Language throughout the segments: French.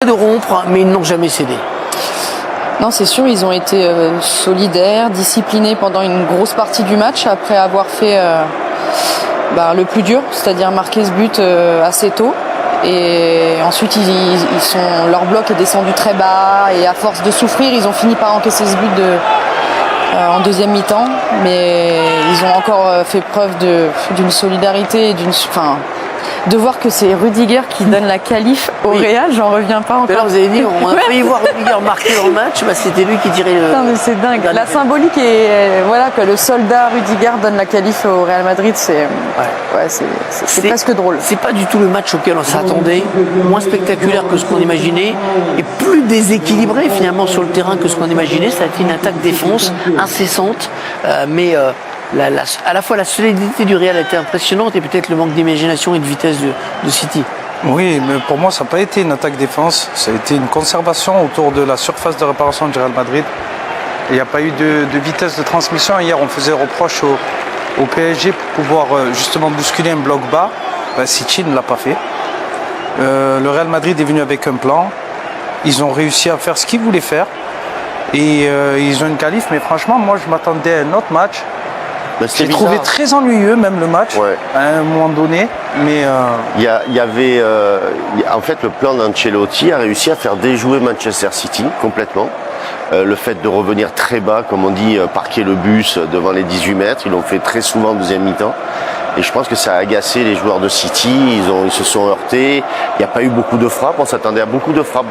de rompre, mais ils n'ont jamais cédé. Non, c'est sûr, ils ont été solidaires, disciplinés pendant une grosse partie du match, après avoir fait le plus dur, c'est-à-dire marquer ce but assez tôt. Et ensuite, leur bloc est descendu très bas, et à force de souffrir, ils ont fini par encaisser ce but en deuxième mi-temps. Mais ils ont encore fait preuve d'une solidarité et de voir que c'est Rudiger qui donne la qualif au Real, j'en reviens pas encore. Alors vous avez dit, on a failli voir Rudiger marquer dans le match, c'était lui qui tirait le... Non mais c'est dingue. La symbolique est que le soldat Rudiger donne la qualif au Real Madrid, c'est presque drôle. C'est pas du tout le match auquel on s'attendait, moins spectaculaire que ce qu'on imaginait, et plus déséquilibré finalement sur le terrain que ce qu'on imaginait. Ça a été une attaque-défense incessante, mais... à la fois la solidité du Real a été impressionnante et peut-être le manque d'imagination et de vitesse de City. Oui, mais pour moi, ça n'a pas été une attaque-défense. Ça a été une conservation autour de la surface de réparation du Real Madrid. Il n'y a pas eu de vitesse de transmission. Hier, on faisait reproche au PSG pour pouvoir justement bousculer un bloc bas. City ne l'a pas fait. Le Real Madrid est venu avec un plan. Ils ont réussi à faire ce qu'ils voulaient faire. Et ils ont une qualif. Mais franchement, moi, je m'attendais à un autre match. J'ai trouvé très ennuyeux même le match à un moment donné, mais il y avait en fait le plan d'Ancelotti a réussi à faire déjouer Manchester City complètement. Le fait de revenir très bas, comme on dit, parquer le bus devant les 18 mètres, ils l'ont fait très souvent en deuxième mi-temps. Et je pense que ça a agacé les joueurs de City, ils se sont heurtés. Il n'y a pas eu beaucoup de frappes, on s'attendait à beaucoup de frappes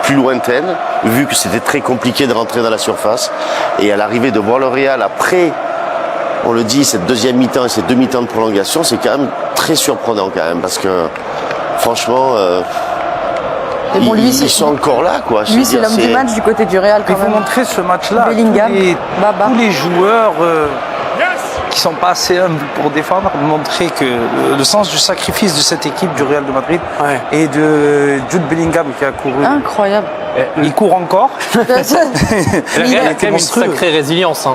plus lointaines, vu que c'était très compliqué de rentrer dans la surface. Et à l'arrivée de voir le Real après, on le dit, cette deuxième mi-temps et cette deux mi-temps de prolongation, c'est quand même très surprenant quand même, parce que franchement, ils sont encore là, quoi. Lui, c'est l'homme du match du côté du Real quand même. Il faut montrer ce match-là. Bellingham, tous les joueurs qui sont pas assez humbles pour défendre, montrer que le sens du sacrifice de cette équipe du Real de Madrid et de Jude Bellingham qui a couru. Incroyable. Il court encore. Le Real a quand même une sacrée résilience.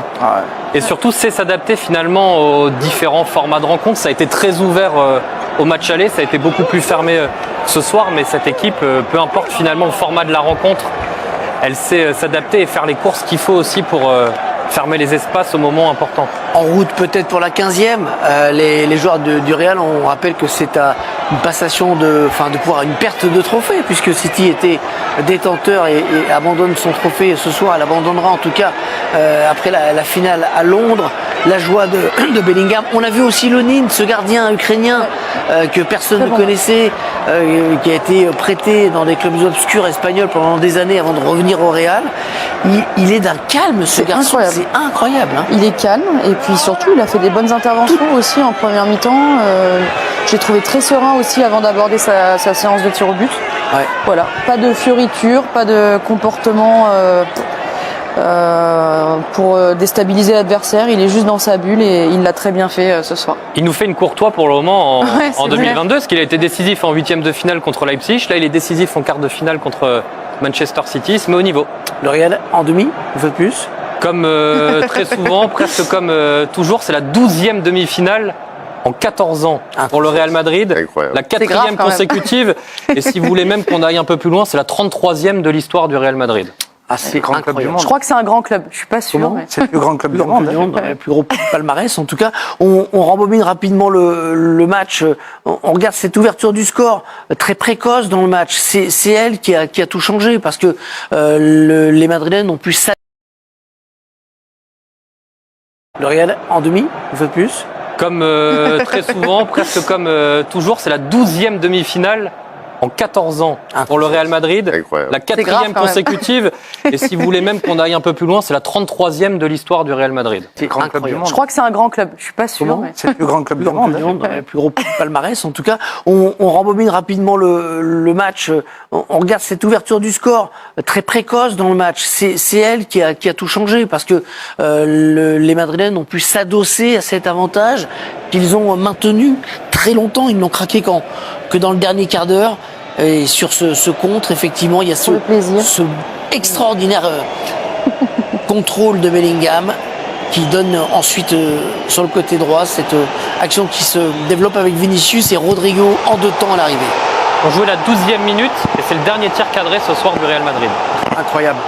Et surtout, c'est s'adapter finalement aux différents formats de rencontres. Ça a été très ouvert au match aller, ça a été beaucoup plus fermé ce soir, mais cette équipe, peu importe finalement le format de la rencontre, elle sait s'adapter et faire les courses qu'il faut aussi pour fermer les espaces au moment important. En route peut-être pour la 15e, les joueurs du Real, on rappelle que c'est une passation de pouvoir, une perte de trophée, puisque City était détenteur et abandonne son trophée ce soir. Elle abandonnera en tout cas après la finale à Londres. La joie de Bellingham. On a vu aussi Lonin, ce gardien ukrainien que personne ne connaissait, qui a été prêté dans des clubs obscurs espagnols pendant des années avant de revenir au Real. Il est d'un calme, ce garçon. Incroyable. C'est incroyable. Il est calme et puis surtout il a fait des bonnes interventions aussi en première mi-temps. J'ai trouvé très serein aussi avant d'aborder sa séance de tir au but. Voilà, pas de fioriture, pas de comportement pour déstabiliser l'adversaire. Il est juste dans sa bulle et il l'a très bien fait ce soir. Il nous fait une courtois pour le moment en 2022, parce qu'il a été décisif en huitième de finale contre Leipzig. Là, il est décisif en quart de finale contre Manchester City. Il se met au niveau. Le Real en demi, une fois de plus. Comme très souvent, presque comme toujours, c'est la 12e demi-finale en 14 ans pour le Real Madrid. Incroyable. La 4e consécutive. Et si vous voulez même qu'on aille un peu plus loin, c'est la 33e de l'histoire du Real Madrid. C'est grand club du monde. Je crois que c'est un grand club. Je suis pas sûr. Mais... C'est le plus grand club du monde. Le plus gros palmarès. En tout cas, on rembobine rapidement le match. On regarde cette ouverture du score très précoce dans le match. C'est elle qui a tout changé parce que les Madrilènes n'ont pu s'adapter. Le Real en demi, une fois de plus. Comme très souvent, presque comme toujours, c'est la 12e demi-finale en 14 ans pour le Real Madrid. Incroyable. La 4e consécutive. Et si vous voulez même qu'on aille un peu plus loin, c'est la 33e de l'histoire du Real Madrid. C'est grand club du monde. Je crois que c'est un grand club. Je suis pas sûr. Mais... C'est le plus grand club du monde. Le plus gros palmarès. En tout cas, on rembobine rapidement le match. On regarde cette ouverture du score très précoce dans le match. C'est elle qui a tout changé parce que les Madrilènes ont pu s'adosser à cet avantage qu'ils ont maintenu très longtemps. Ils n'ont craqué que dans le dernier quart d'heure. Et sur ce contre, effectivement, il y a ce extraordinaire contrôle de Bellingham qui donne ensuite sur le côté droit cette action qui se développe avec Vinicius et Rodrigo en deux temps à l'arrivée. On jouait la 12e minute et c'est le dernier tir cadré ce soir du Real Madrid. Incroyable.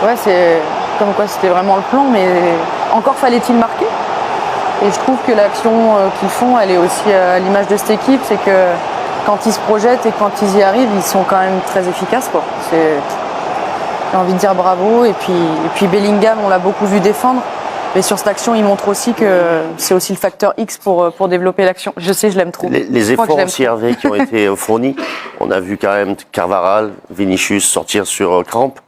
Ouais, c'est comme quoi c'était vraiment le plan, mais encore fallait-il marquer. Et je trouve que l'action qu'ils font, elle est aussi à l'image de cette équipe, c'est que quand ils se projettent et quand ils y arrivent, ils sont quand même très efficaces, quoi. J'ai envie de dire bravo. Et puis Bellingham, on l'a beaucoup vu défendre. Mais sur cette action, il montre aussi que c'est aussi le facteur X pour développer l'action. Je sais, je l'aime trop. Les efforts aussi, Hervé, qui ont été fournis. On a vu quand même Carvajal, Vinicius sortir sur crampe.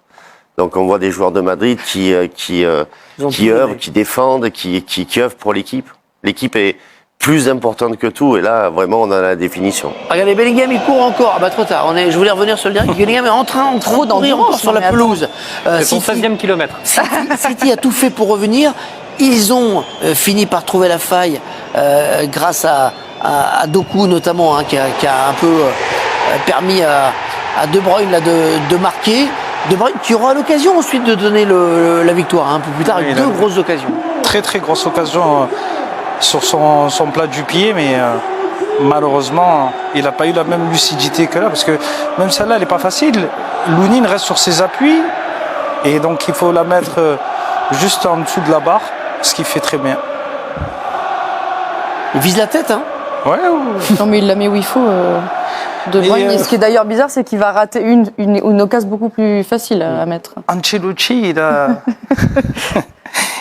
Donc on voit des joueurs de Madrid qui œuvrent, qui défendent, qui œuvrent pour l'équipe. L'équipe est plus importante que tout et là vraiment on a la définition. Regardez, Bellingham il court encore. Ah bah trop tard. Je voulais revenir sur le dernier. Bellingham est en train de courir encore sur la pelouse. C'est son 16e kilomètre. City a tout fait pour revenir. Ils ont fini par trouver la faille grâce à Doku notamment, qui a un peu permis à De Bruyne là, de marquer. De Bruyne qui aura l'occasion ensuite de donner la victoire un peu plus tard, avec deux grosses occasions. Très très grosse occasion sur son plat du pied, mais malheureusement il n'a pas eu la même lucidité que là, parce que même celle-là elle n'est pas facile. Lounine reste sur ses appuis et donc il faut la mettre juste en dessous de la barre, ce qu'il fait très bien. Il vise la tête, hein. Ouais. Non mais il la met où il faut. De Bruyne. Ce qui est d'ailleurs bizarre, c'est qu'il va rater une occasion beaucoup plus facile à mettre. Ancelotti,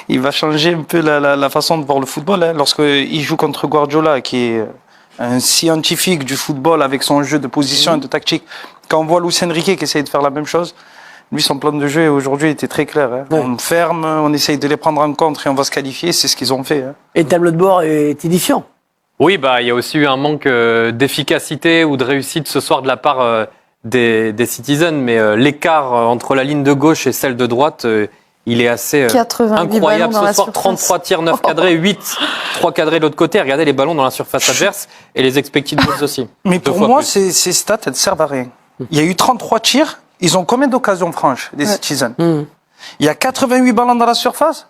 il va changer un peu la façon de voir le football. Hein. Lorsqu'il joue contre Guardiola, qui est un scientifique du football avec son jeu de position et de tactique, quand on voit Luis Enrique qui essaye de faire la même chose, lui, son plan de jeu aujourd'hui était très clair. Hein. Ouais. On ferme, on essaye de les prendre en contre et on va se qualifier. C'est ce qu'ils ont fait. Hein. Et le tableau de bord est édifiant. Oui, il y a aussi eu un manque d'efficacité ou de réussite ce soir de la part des Citizens, mais l'écart entre la ligne de gauche et celle de droite, il est assez incroyable ce soir. 33 tirs, 9 cadrés, 3 cadrés de l'autre côté. Regardez les ballons dans la surface adverse et les expected goals aussi. Mais pour moi, ces stats, elles ne servent à rien. Il y a eu 33 tirs. Ils ont combien d'occasions franches, les Citizens? Il y a 88 ballons dans la surface.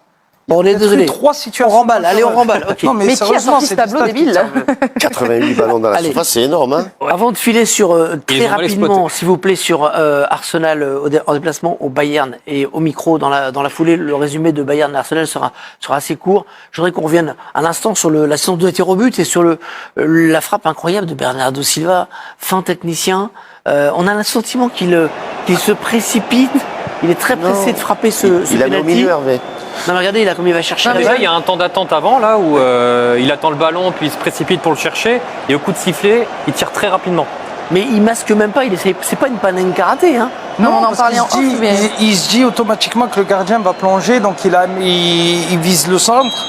Bon, on est désolé. 3 situations. On remballe, allez, on remballe. Okay. Non, mais qui a sorti ce tableau débile 88 ballons dans la surface, c'est énorme. Hein. Avant de filer sur très rapidement, s'il vous plaît, sur Arsenal en déplacement au Bayern et au micro dans la foulée, le résumé de Bayern et Arsenal sera assez court. Je voudrais qu'on revienne à l'instant sur la séance de tir au but et sur la frappe incroyable de Bernardo Silva, fin technicien. On a le sentiment qu'il se précipite. Il est très pressé de frapper ce il a mis au milieu, Hervé. Non mais regardez, comme il va chercher. Non, mais là, il y a un temps d'attente avant, là, où il attend le ballon, puis il se précipite pour le chercher, et au coup de sifflet, il tire très rapidement. Mais il masque même pas, c'est pas une panenka karaté, hein. Non, on en parlait en off, mais... il se dit automatiquement que le gardien va plonger, donc il vise le centre,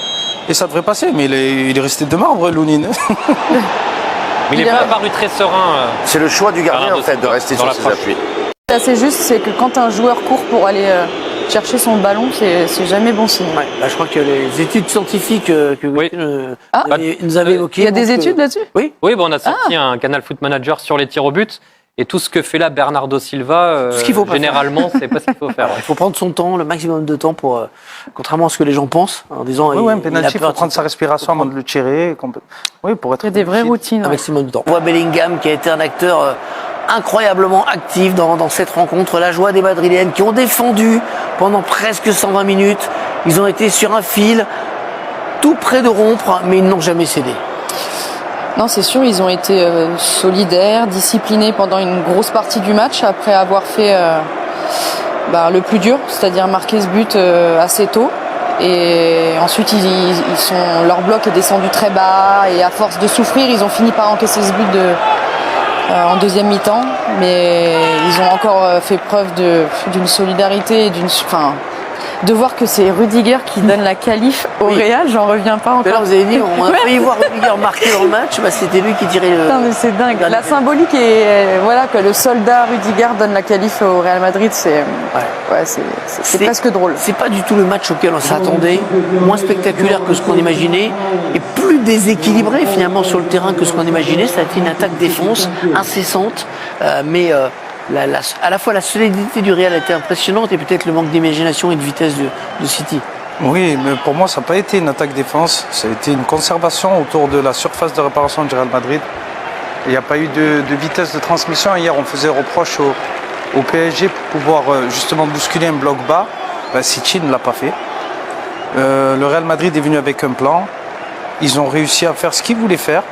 et ça devrait passer, mais il est resté de marbre, Lounine. Mais il n'est pas apparu très serein. C'est le choix du gardien, en fait, de rester sur ses appuis. C'est assez juste, c'est que quand un joueur court pour aller chercher son ballon, c'est jamais bon signe. Ouais, je crois que les études scientifiques que nous avaient évoquées. Il y a des études là-dessus? Oui. Oui, on a sorti un Canal Foot Manager sur les tirs au but. Et tout ce que fait là Bernardo Silva, généralement, c'est pas ce qu'il faut faire. Il faut prendre son temps, le maximum de temps pour, contrairement à ce que les gens pensent, en disant. Oui, un penalty, il faut prendre sa respiration avant de le tirer. Oui, pour être. Il y a des vraies routines. Un maximum de temps. On voit Bellingham qui a été un acteur incroyablement actif dans cette rencontre. La joie des Madrilènes qui ont défendu pendant presque 120 minutes. Ils ont été sur un fil, tout près de rompre, mais ils n'ont jamais cédé. Non, c'est sûr, ils ont été solidaires, disciplinés pendant une grosse partie du match, après avoir fait le plus dur, c'est-à-dire marquer ce but assez tôt. Et ensuite, leur bloc est descendu très bas, et à force de souffrir, ils ont fini par encaisser ce but en deuxième mi-temps. Mais ils ont encore fait preuve d'une solidarité et de voir que c'est Rudiger qui donne la qualif au Real, j'en reviens pas encore. Alors vous avez dit, on a failli voir Rudiger marquer dans le match, c'était lui qui tirait le... Non mais c'est dingue. La symbolique est que le soldat Rudiger donne la qualif au Real Madrid, c'est presque drôle. C'est pas du tout le match auquel on s'attendait, moins spectaculaire que ce qu'on imaginait, et plus déséquilibré finalement sur le terrain que ce qu'on imaginait. Ça a été une attaque-défense incessante, mais... à la fois la solidité du Real a été impressionnante et peut-être le manque d'imagination et de vitesse de City. Oui, mais pour moi ça n'a pas été une attaque-défense, ça a été une conservation autour de la surface de réparation du Real Madrid. Il n'y a pas eu de vitesse de transmission. Hier, on faisait reproche au PSG pour pouvoir justement bousculer un bloc bas. City ne l'a pas fait. Le Real Madrid est venu avec un plan. Ils ont réussi à faire ce qu'ils voulaient faire.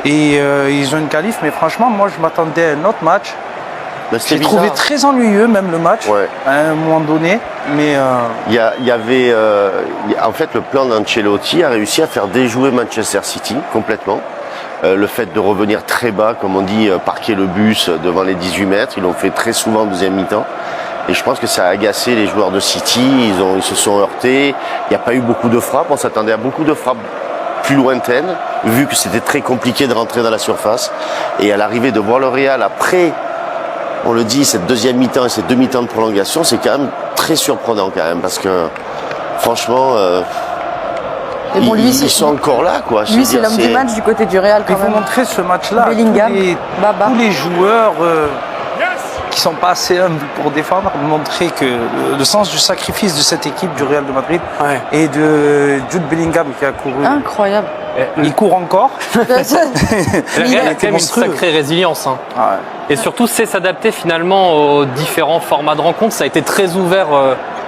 Et ils ont une qualif. Mais franchement, moi, je m'attendais à un autre match. J'ai trouvé très ennuyeux, même le match, à un moment donné. Mais il y avait, en fait, le plan d'Ancelotti a réussi à faire déjouer Manchester City complètement. Le fait de revenir très bas, comme on dit, parquer le bus devant les 18 mètres, ils l'ont fait très souvent en deuxième mi-temps. Et je pense que ça a agacé les joueurs de City, ils se sont heurtés. Il n'y a pas eu beaucoup de frappes, on s'attendait à beaucoup de frappes plus lointaines, vu que c'était très compliqué de rentrer dans la surface. Et à l'arrivée de voir le Real après, on le dit, cette deuxième mi-temps et cette demi-temps de prolongation, c'est quand même très surprenant quand même, parce que franchement, bon, ils sont encore là, quoi. Lui, c'est l'homme du match du côté du Real quand même. Il faut montrer ce match-là. Bellingham, tous les joueurs qui sont pas assez humbles pour défendre, montrer que le sens du sacrifice de cette équipe du Real de Madrid et de Jude Bellingham qui a couru. Incroyable. Il court encore. Le Real a quand même une sacrée résilience. Et surtout, c'est s'adapter finalement aux différents formats de rencontres. Ça a été très ouvert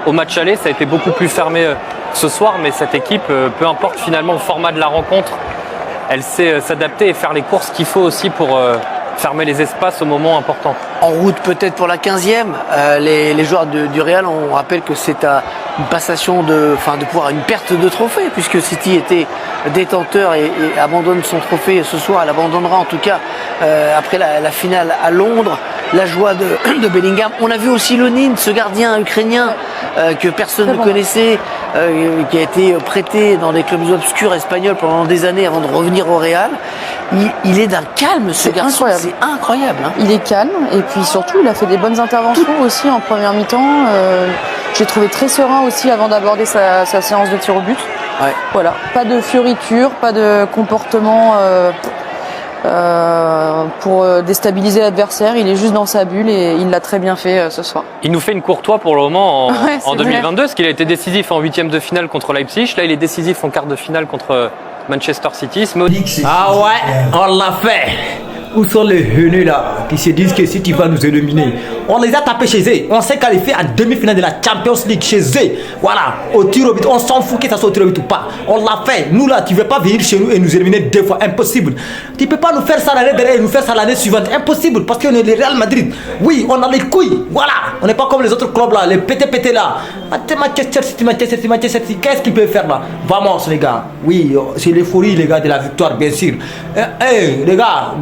au match aller, ça a été beaucoup plus fermé ce soir, mais cette équipe, peu importe finalement le format de la rencontre, elle sait s'adapter et faire les courses qu'il faut aussi pour fermer les espaces au moment important. En route peut-être pour la 15e, les joueurs du Real, on rappelle que c'est une passation de pouvoir, une perte de trophée, puisque City était détenteur et abandonne son trophée ce soir. Elle abandonnera en tout cas après la finale à Londres. La joie de Bellingham. On a vu aussi Lunin, ce gardien ukrainien que personne ne connaissait, qui a été prêté dans des clubs obscurs espagnols pendant des années avant de revenir au Real. Il est d'un calme, ce garçon. C'est incroyable. Il est calme et puis surtout, il a fait des bonnes interventions aussi en première mi-temps. J'ai trouvé très serein aussi avant d'aborder sa séance de tir au but. Voilà, pas de fioriture, pas de comportement pour déstabiliser l'adversaire. Il est juste dans sa bulle et il l'a très bien fait ce soir. Il nous fait une courtois pour le moment en 2022, parce qu'il a été décisif en huitième de finale contre Leipzig. Là, il est décisif en quart de finale contre Manchester City. Ah ouais, on l'a fait. Où sont les haineux là qui se disent que City va nous éliminer? On les a tapés chez eux. On s'est qualifié en demi-finale de la Champions League chez eux. Voilà, au tir au but. On s'en fout que ça soit au tir au but ou pas. On l'a fait. Nous là, tu ne veux pas venir chez nous et nous éliminer deux fois. Impossible. Tu ne peux pas nous faire ça l'année dernière et nous faire ça l'année suivante. Impossible parce qu'on est le Real Madrid. Oui, on a les couilles. Voilà. On n'est pas comme les autres clubs là, les pété là. Manchester City. Qu'est-ce qu'ils peuvent faire là? Vamos les gars. Oui, c'est l'euphorie les gars de la victoire, bien sûr. Les gars.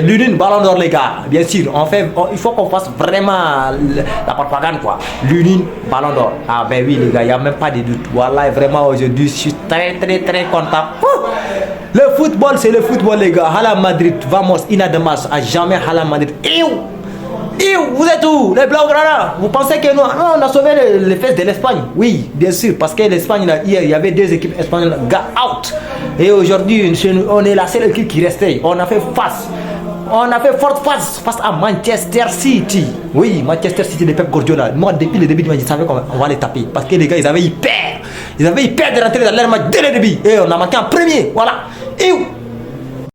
Lunin, ballon d'or les gars, bien sûr, il faut qu'on fasse vraiment la propagande quoi. Lunin, ballon d'or. Ah ben oui les gars, il n'y a même pas de doute. Voilà, vraiment aujourd'hui, je suis très content. Le football, c'est le football les gars. Hala Madrid, vamos, inademas, à jamais Hala Madrid. Vous êtes où les Blaugrana? Vous pensez que nous on a sauvé les fesses de l'Espagne? Oui, bien sûr, parce que l'Espagne, hier, il y avait deux équipes espagnoles out. Et aujourd'hui, on est la seule équipe qui restait. On a fait forte face à Manchester City. Oui, Manchester City de Pep Guardiola. Moi, depuis le début du match, je savais qu'on va les taper. Parce que les gars, ils avaient eu peur. Ils avaient eu peur de rentrer dans leur match dès le début. Et on a marqué en premier. Voilà.